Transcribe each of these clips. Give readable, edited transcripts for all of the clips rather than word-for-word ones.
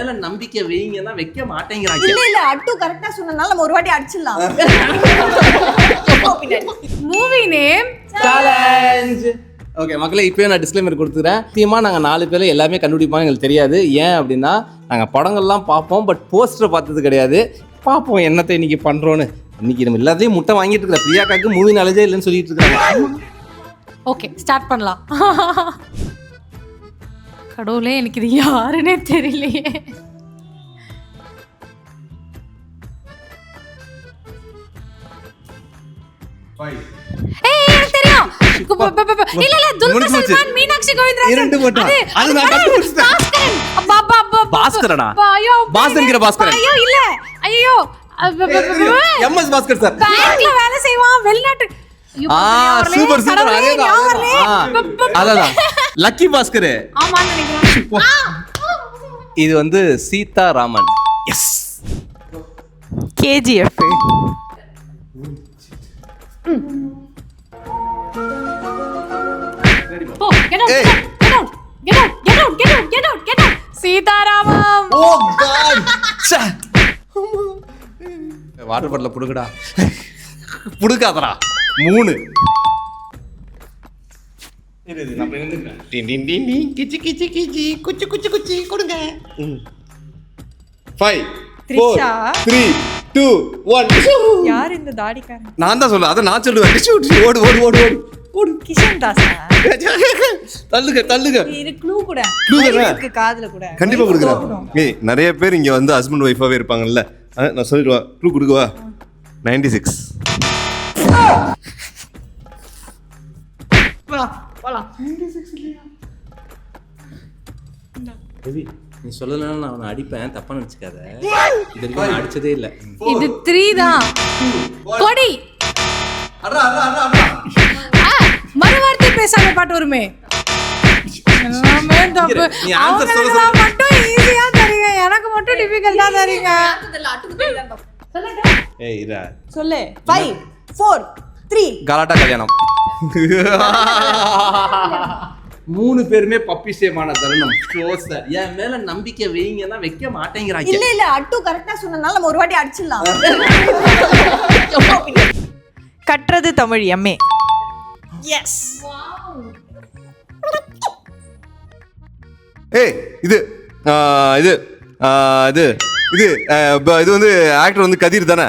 மேல நம்பிக்கை வைங்கன்னா வைக்க மாட்டேங்கிறாங்க. இல்ல அட்டு கரெக்டா சொன்னனால நம்ம ஒரு வாட்டி அடிச்சிடலாம். Movie name challenge. ஓகே மக்களே, இப்போயே நான் டிஸ்க்ளைமர் கொடுத்துக்கிறேன். முக்கியமாக நாங்கள் 4 பேர் எல்லாமே கண்டுபிடிப்பாங்க எங்களுக்கு தெரியாது. ஏன் அப்படின்னா நாங்கள் படங்கள்லாம் பார்ப்போம், பட் போஸ்டரை பார்த்தது கிடையாது. பார்ப்போம் என்னத்தை இன்னைக்கு பண்ணுறோன்னு. இன்னைக்கு நம்ம எல்லாத்தையும் முட்டை வாங்கிட்டு இருக்கிற பிரியாக்காக்கு மூவி நாலேஜே இல்லைன்னு சொல்லிட்டு இருக்காங்க. ஓகே ஸ்டார்ட் பண்ணலாம். கடவுளே, எனக்கு இது யாருன்னே தெரியலையே. எனக்கு தெரியும். இல்ல இல்ல, துல்கர் சல்மான், மீனாட்சி கோவிந்தராஜன். இரண்டு மட்டும். அது நான் கண்டுபிடிச்சேன். பாஸ்கரனா? ஐயோ, பாஸ்கர்ங்கிற பாஸ்கரன். ஐயோ இல்ல, ஐயோ எம்எஸ் பாஸ்கர் சார். பேங்க்ல வேலை செய்வான், வெளிநாட்டு. Super super. அதான் லக்கி பாஸ்கர். ஆமா நினைக்கிறேன். இது வந்து சீதாராமன். எஸ். கேஜிஎஃப். போ, get out, get out, get out, get out, get out, get out, get out. Sita Ramam. Oh God. Water பாட்டில புடுங்கடா. புடுக்காதடா. 3. இது நான் போய் நின்னுக்கிறேன். டின் டின் டின் டின் கிச்சி கிச்சி கிச்சி குச்சி குச்சி குச்சி கொடுங்க. 5 4 3 2 1. யார் இந்த தாடிக்காரன்? நான் தான் சொல்ல. அத நான் சொல்லுவேன். ஓடு ஓடு ஓடு ஓடு ஓடு. கிஷன் தாஸா? தள்ளுங்க தள்ளுங்க. இது க்ளூ கூட. க்ளூ தானே? இருக்கு காதுல கூட. கண்டிப்பா கொடுக்குறேன். ஏய், நிறைய பேர் இங்க வந்து ஹஸ்பண்ட் ஒய்ஃபாவே இருப்பாங்கல்ல. நான் சொல்லிடுவா. க்ளூ கொடுக்கவா? 96. வா போலாம். 96 இல்லையா? ரவி, நீ சொல்லலன்னா நான் அவனை அடிப்பேன், தப்பா நினைச்சுக்காத. இது வரைக்கும் நான் அடிச்சதே இல்ல. இது 3 தான். கொடி. அடடா அடடா அடடா. மறுவார்த்தை பேசாம பாட்டு வருமே. எல்லாமே தப்பு. நீ ஆன்சர் சொல்ல சொல்ல மட்டும் ஈஸியா தரீங்க, எனக்கு மட்டும் டிஃபிகல்ட்டா தரீங்க. ஏய் இரா. சொல்லு. 5 4 3. கலாட்டா கல்யாணம். 3 பேருமே பப்பி சேமான தருணம். க்ளோஸர். என் மேல நம்பிக்கை வைங்கன்னா வைக்க மாட்டேங்கிறாங்க. இல்ல அட்டு கரெக்டா சொன்னனால நம்ம ஒரு வாட்டி அடிச்சிடலாம். கற்றது தமிழ் எம்ஏ. எஸ். ஏய், இது இது இது இது இது வந்து ஆக்டர் வந்து கதிர் தானே?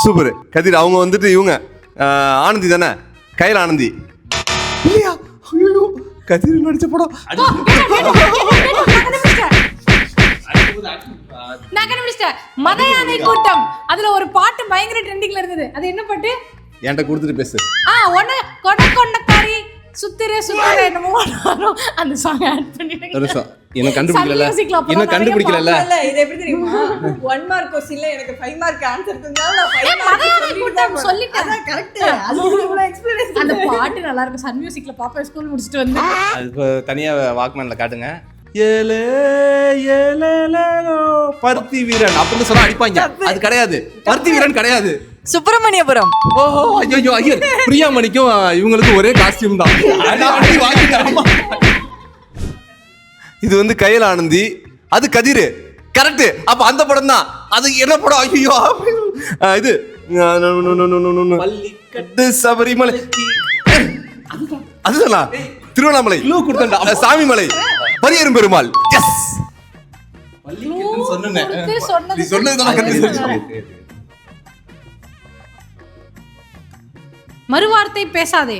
சூப்பர் கதிர். அவங்க வந்துட்டு இவங்க ஆனந்தி தானே? கையில் ஆனந்தி இல்லையா? ஐயோ, கதிர் நடிச்ச படம். நான் கண்டுபிடிச்சிட்டேன். மத யானை கூட்டம். அதுல ஒரு பாட்டு பயங்கர ட்ரெண்டிங்ல இருந்தது. அது என்ன பாட்டு? என்கிட்ட கொடுத்துட்டு பேசு. ஒண்ணு கொண்டக்காரி சுத்திரே சுத்திரே என்னமோ அந்த சாங் ஆட் பண்ணிட்டேன். என்ன கண்டுபிடிக்கல. என்ன கண்டுபிடிக்கல. இது எப்படி தெரியுமா? 1 மார்க் क्वेश्चன்ல எனக்கு 5 மார்க் ஆன்சர் தந்தால நான் 5 மத யானை கூட்டம் சொல்லிட்டேன். அத கரெக்ட். அது இவ்வளவு எக்ஸ்பீரியன்ஸ். அந்த பாட்டு நல்லா இருக்கும். சன் மியூசிக்ல பாப்பா ஸ்கூல் முடிச்சிட்டு வந்து. அது இப்போ தனியா வாக்மேன்ல காட்டுங்க. ஏலே ஏலேலோ பருத்தி வீரன் அப்படின்னு சொன்னா அடிப்பாங்க. அது கிடையாது. பருத்தி வீரன் கிடையாது. சுப்பிரமணியபுரம். ஓஹோ, ஐயோ ஐயோ, பிரியாமணிக்கும் இவங்களுக்கும் ஒரே காஸ்டியூம் தான். இது வந்து கையில் ஆனந்தி, அது கதிர். கரெக்ட். அப்ப அந்த படம் தான். அது என்ன படம்? ஐயோ, இது பள்ளிக்கட்டு சபரிமலை. அதுதான் திருவண்ணாமலை. சாமிமலை. பரியரும் பெருமாள். எஸ். பள்ளிக்கட்டுன்னு சொன்னேன். நீ சொன்னதுதான் கரெக்ட். மறுவார்த்தை பேசாதே.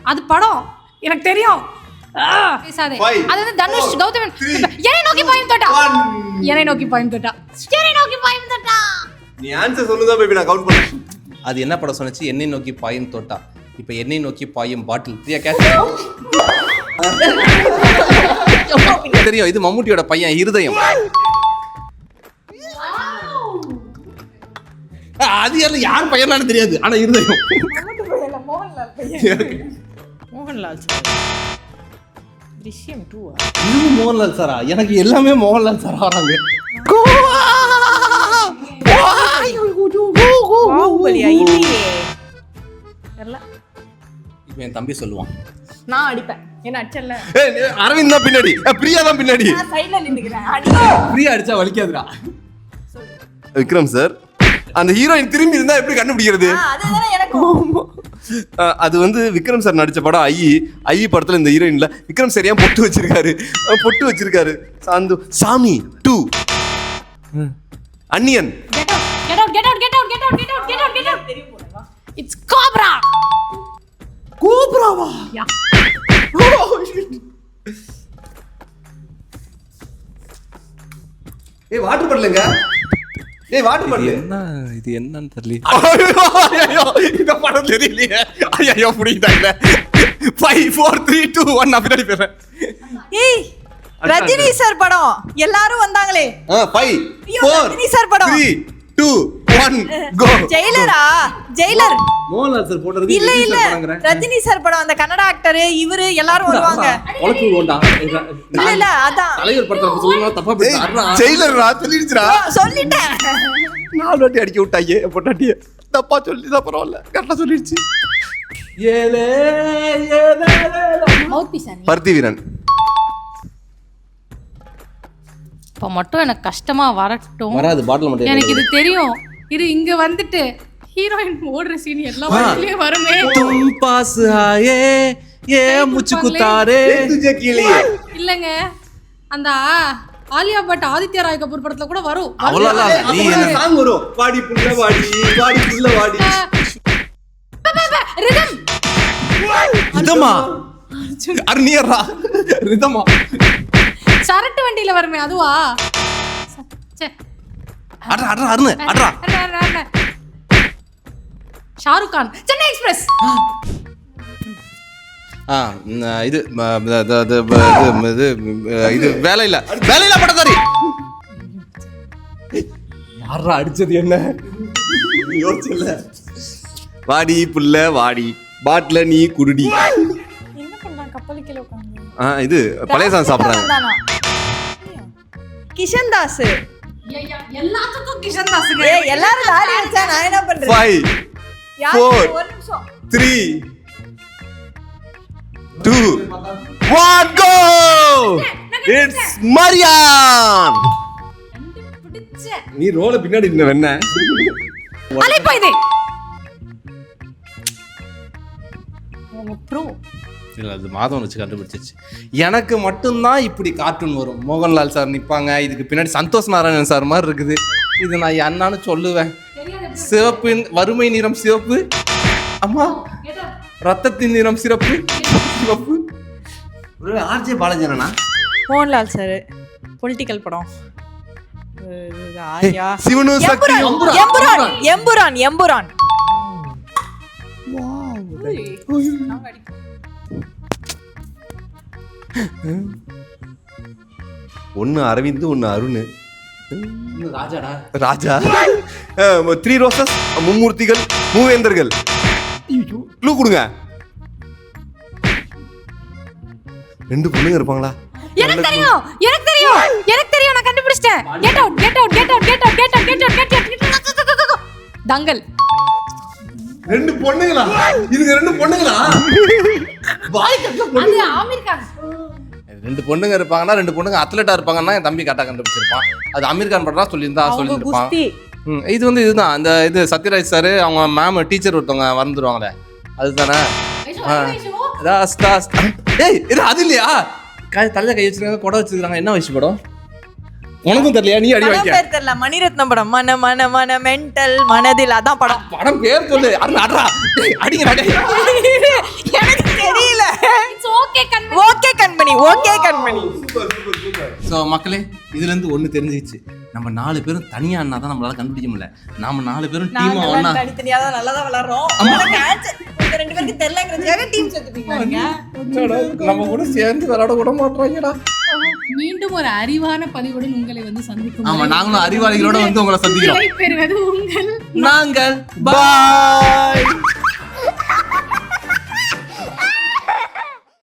அது படம் எனக்கு தெரியும். பேசாதே. அது வந்து தனுஷ் கௌதமன். என்னை நோக்கி பாயும் தோட்டா. என்னை நோக்கி பாயும் தோட்டா. என்னை நோக்கி பாயும் தோட்டா. நீ ஆன்சர் சொல்லுதா பேபி, நான் கவுண்ட் பண்ணேன். அது என்ன படம் சொன்னச்சு? என்னை நோக்கி பாயும் தோட்டா. இப்போ என்னை நோக்கி பாயும் பாட்டில். பிரியா கேட்ச். தெரியும், இது மம்முட்டியோட பையன் இருதயம். அது யார் பையனானு தெரியாது, ஆனா இருதயம். மோகன்லால் சார். திருஷ்யம் 2. இதுவும் மோகன்லால் சாரா? எனக்கு எல்லாமே மோகன்லால் சாரா வராங்க. இல்லையே. இப்போ என் தம்பி சொல்லுவான். நான் அடிப்பேன். என்ன அடிச்சல அரவிந்த் தான் பின்னாடி, பிரியா தான் பின்னாடி. நான் சைடுல நின்னுக்கிறேன். பிரியா அடிச்சா வலிக்காதுடா. விக்ரம் சார், அந்த ஹீரோயின் திரும்பி இருந்தா எப்படி கண்டுபிடிக்கிறது? அதுதானே எனக்கு. அது வந்து விக்ரம் சார் நடிச்ச படம் ஐ படத்துல இந்த ஹீரோயின்ல விக்ரம் சார் ஏன் பொட்டு வச்சிருக்காரு. சாமி 2 Anniyan. Get out. It's Cobra. கோப்ராவா? Yeah. ஏய் வாட்டர் பாட்டிலுங்க. என்ன இது என்னன்னு தெரியல. ஐயோ இந்த படம் தெரியலையே. ஐயோ புடிட்டாங்க. 5 4 3 2 1 நான் பின்னாடி போறேன். ஏய் ரஜினி சார் படம் எல்லாரும் வந்தாங்களே. 5 ஐயோ, 4 ரஜினி சார் படம். 3 2 1 கோ. ஜெயிலர் மோகன்லால் சார் போட்டது இல்ல ரஜினி சார் படம். அந்த கன்னட ஆக்டர் இவரு எல்லாரும் வருவாங்க. உலக்கு ஓண்டா இல்ல அதான் தலைவர் படத்துல சொல்லுங்க தப்பா பேசுறா. ஜெயிலர்ரா சொல்லிடுச்சுடா. சொல்லிட்டேன். 4 வாட்டி அடிக்க விட்டாயே பொட்டாட்டியே. தப்பா சொல்லிதான் பரவாயில்ல, கரெக்டா சொல்லிடுச்சு. ஏலே மவுத் பீஸ். பருத்தி வீரன். இப்போ மட்டும் எனக்கு கஷ்டமா வரட்டும். வராது பாட்டில் மட்டும். எனக்கு இது தெரியும். இது இங்க வந்துட்டு ஹீரோயின் ஓடுற சீன் எல்லா வழியிலே வருமே. तुम पास आए ये मुझको तारे तुझे किलिए. இல்லங்க அந்த ஆலியா பட் ஆதித்யா ராய் கபூர் படத்துல கூட வரும். அவ்வளவுதான். நீ என்ன சாங் வரும். வாடி புள்ள வாடி ரிதம் ரிதமா அர்னியரா ரிதமா சரட்டு வண்டியில வருமே அதுவா? ச்சே. அட்ரா ஷாருக் கான் சென்னை எக்ஸ்பிரஸ். இது வேலையில படத்தாரி. யாரா அடிச்சது என்ன யோசிச்சல. வாடி புள்ள வாடி பாட்டில நீ குருடி. என்ன பண்றான் கப்பலுக்குள்ள உட்கார்ந்து? இது பழைய சாங் சாப்பிடுறாங்க. கிஷன் தாஸ். எல்லாத்துக்கும் கிஷன் தாஸ்ங்க. ஏய் எல்லாரும் தாடி வச்சா நான் என்ன பண்றது? 5 யாரு 4 ஒரு நிமிஷம் 3 2 1 go. It's Marian. பிடிச்ச நீ ரோல பின்னாடி நின்ன என்ன? அலைப்பா இது. ப்ரோ இல்லை அது மாதவன் வச்சு கண்டுபிடிச்சிச்சு. எனக்கு மட்டும்தான் இப்படி கார்ட்டூன் வரும். மோகன்லால் சார் நிற்பாங்க, இதுக்கு பின்னாடி சந்தோஷ் நாராயணன் சார் மாதிரி இருக்குது. இது நான் என்னன்னு சொல்லுவேன். சிவப்பின் வறுமை நிறம் சிவப்பு, அம்மா ரத்தத்தின் நிறம் சிவப்பு. ஒரு ஆர்ஜே பாலஜனா மோகன்லால் சார் பொலிட்டிக்கல் படம். ஆயா சிவனு சக்தி எம்புரான். ஒன்னு அரவிந்த் ஒன்னு அருண். ராஜா 3 ரோசஸ் மும்மூர்த்திகள் மூவேந்தர்கள். க்ளூ கொடுங்க. 2 பொண்ணுங்க இருப்பாங்களா? எனக்கு தெரியும் நான் கண்டுபிடிச்சிட்டேன். Get out. தங்கல். 2 பொண்ணுங்களா? இதுங்க 2 பொண்ணுங்களா? வாய் கட்ட அது ஆமீர் கான். 2 பொண்ணுங்க இருப்பாங்கன்னா 2 பொண்ணுங்க அத்லெட்டா இருப்பாங்கன்னா என் தம்பி கரெக்டாக கண்டுபிடிச்சிருப்பான். அது அமீர் கான் படம் சொல்லியிருப்பான். இது வந்து இதுதான் அந்த இது சத்யராஜ் சார் அவங்க மேம் டீச்சர் ஒருத்தவங்க வந்துருவாங்களே அதுதானே. ஏய் இது அது இல்லையா? தலையில கை வச்சிருக்காங்க, கொடை வச்சிருக்காங்க. என்ன வயசு படம் உனக்கும் தெரியலையா? நீ அடி வைக்க தெரியல. மணிரத்னம் படம். மன மென்டல் மனதில் அதான் படம் பேர் சொல்லு. அட்ரா அடிங்க. எனக்கு தெரியல. ஓகே கண்மணி. ஸோ மக்களே இதுலேருந்து ஒன்று தெரிஞ்சிச்சு. நம்ம 4 பேரும் தனியா அண்ணா தான் நம்மளால கண்டுபிடிக்க முடியல. நாம 4 பேரும் டீமா ஒண்ணா தனித்தனியா தான் நல்லா தான் விளையாடுறோம். இந்த 2 பேருக்கு தெரியலங்கிறதுக்காக டீம் சேர்த்துட்டீங்க. நம்ம கூட சேர்ந்து விளையாட கூட மாட்டோங்கடா. மீண்டும் ஒரு அறிவான பதிவுடன் உங்களை வந்து சந்திக்கும். ஆமா நாங்களும் அறிவாளிகளோட வந்து உங்களை சந்திக்கிறோம். பெறுவது உங்கள் நாங்கள் பாய்.